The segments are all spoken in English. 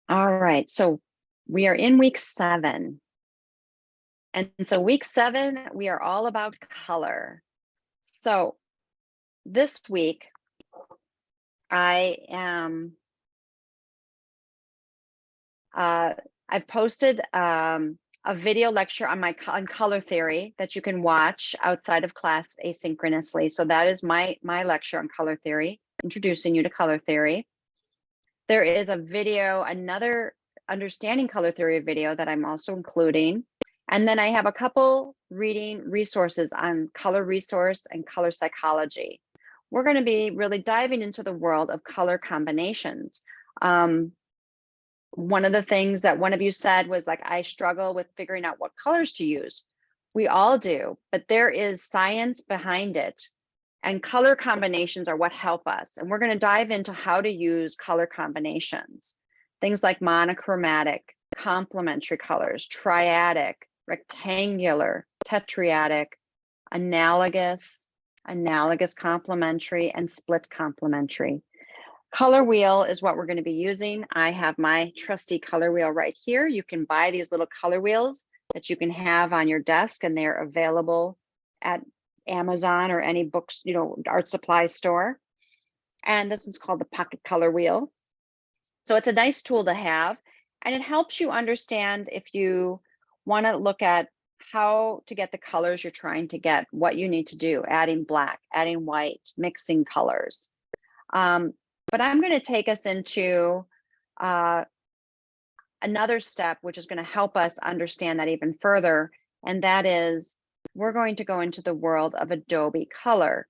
All right, so we are in week 7. And so week 7, we are all about color. So this week, I am, I've posted a video lecture on color theory that you can watch outside of class asynchronously. So that is my lecture on color theory, introducing you to color theory. There is a video, another understanding color theory video that I'm also including. And then I have a couple reading resources on color resource and color psychology. We're going to be really diving into the world of color combinations. One of the things that one of you said was like, I struggle with figuring out what colors to use. We all do, but there is science behind it. And color combinations are what help us. And we're going to dive into how to use color combinations. Things like monochromatic, complementary colors, triadic, rectangular, tetradic, analogous, complementary, and split complementary. Color wheel is what we're going to be using. I have my trusty color wheel right here. You can buy these little color wheels that you can have on your desk, and they're available at Amazon or any books, art supply store. And this is called the pocket color wheel. So it's a nice tool to have, and it helps you understand if you want to look at how to get the colors you're trying to get, what you need to do, adding black, adding white, mixing colors. But I'm going to take us into another step, which is going to help us understand that even further. And that is, we're going to go into the world of Adobe Color.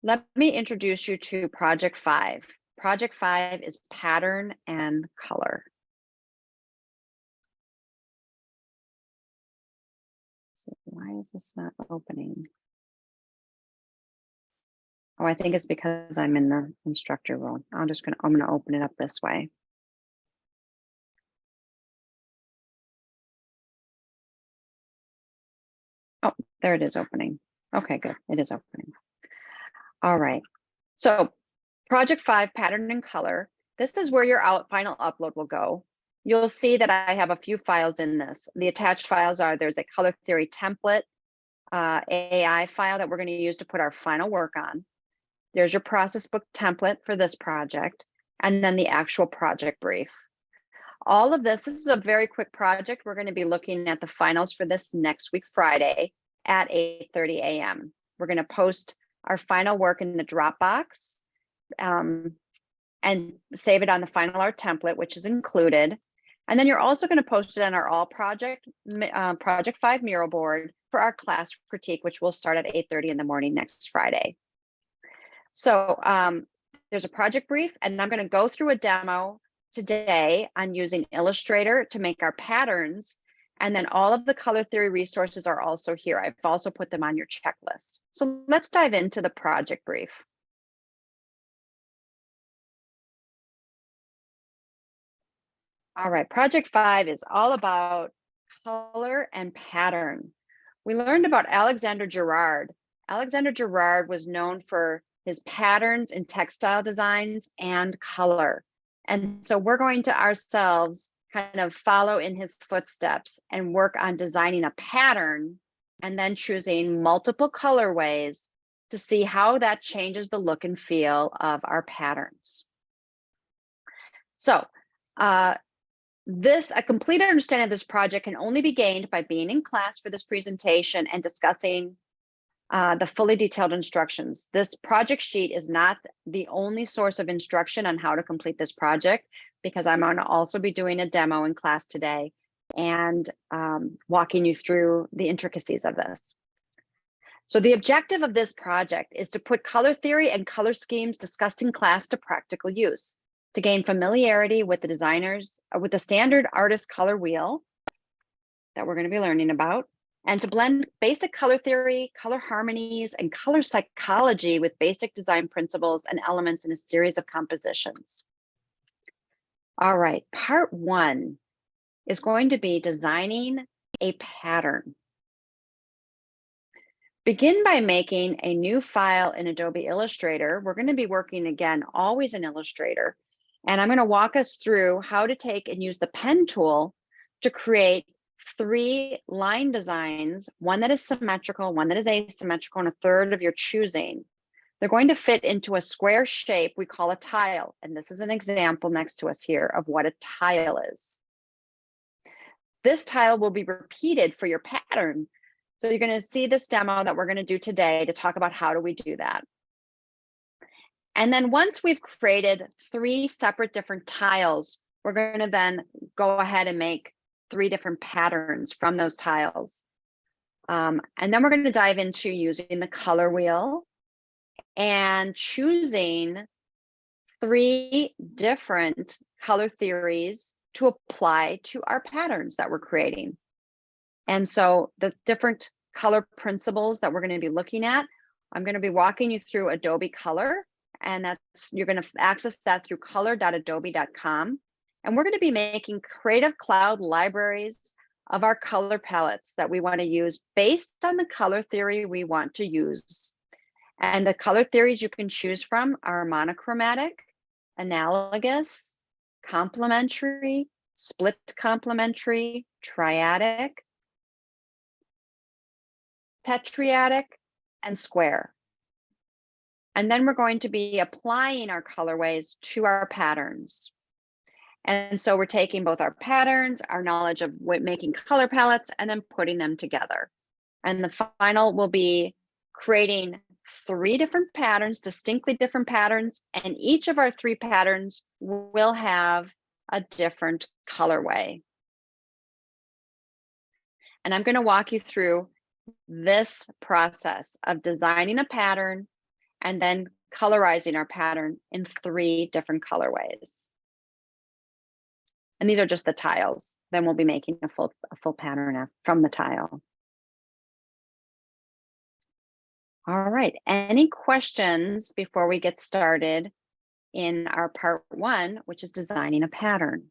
Let me introduce you to Project 5. Project 5 is pattern and color. So why is this not opening? Oh, I think it's because I'm in the instructor role. I'm going to open it up this way. Oh, there it is opening. Okay, good. It is opening. All right. So Project 5, pattern and color. This is where your final upload will go. You'll see that I have a few files in this. The attached files are, there's a color theory template, AI file that we're going to use to put our final work on. There's your process book template for this project, and then the actual project brief. All of this is a very quick project. We're going to be looking at the finals for this next week, Friday at 8:30 a.m. We're going to post our final work in the Dropbox and save it on the final art template, which is included. And then you're also going to post it on our all project 5 mural board for our class critique, which will start at 8:30 in the morning next Friday. So there's a project brief, and I'm going to go through a demo today on using Illustrator to make our patterns. And then all of the color theory resources are also here. I've also put them on your checklist. So let's dive into the project brief. All right, Project 5 is all about color and pattern. We learned about Alexander Girard. Alexander Girard was known for his patterns in textile designs and color. And so we're going to ourselves kind of follow in his footsteps and work on designing a pattern and then choosing multiple colorways to see how that changes the look and feel of our patterns. So a complete understanding of this project can only be gained by being in class for this presentation and discussing the fully detailed instructions. This project sheet is not the only source of instruction on how to complete this project, because I'm going to also be doing a demo in class today and walking you through the intricacies of this. So the objective of this project is to put color theory and color schemes discussed in class to practical use, to gain familiarity with the standard artist color wheel that we're going to be learning about, and to blend basic color theory, color harmonies, and color psychology with basic design principles and elements in a series of compositions. All right, part 1 is going to be designing a pattern. Begin by making a new file in Adobe Illustrator. We're going to be working again, always in Illustrator. And I'm going to walk us through how to take and use the pen tool to create 3 line designs, one that is symmetrical, one that is asymmetrical, and a third of your choosing. They're going to fit into a square shape we call a tile. And this is an example next to us here of what a tile is. This tile will be repeated for your pattern. So you're going to see this demo that we're going to do today to talk about how do we do that. And then once we've created 3 separate different tiles, we're going to then go ahead and make 3 different patterns from those tiles. And then we're going to dive into using the color wheel and choosing 3 different color theories to apply to our patterns that we're creating. And so the different color principles that we're going to be looking at, I'm going to be walking you through Adobe Color, and you're going to access that through color.adobe.com. And we're going to be making Creative Cloud libraries of our color palettes that we want to use based on the color theory we want to use. And the color theories you can choose from are monochromatic, analogous, complementary, split complementary, triadic, tetradic, and square. And then we're going to be applying our colorways to our patterns. And so we're taking both our patterns, our knowledge of making color palettes, and then putting them together. And the final will be creating 3 different patterns, distinctly different patterns, and each of our 3 patterns will have a different colorway. And I'm going to walk you through this process of designing a pattern and then colorizing our pattern in 3 different colorways. And these are just the tiles. Then we'll be making a full pattern from the tile. All right, any questions before we get started in our part 1, which is designing a pattern?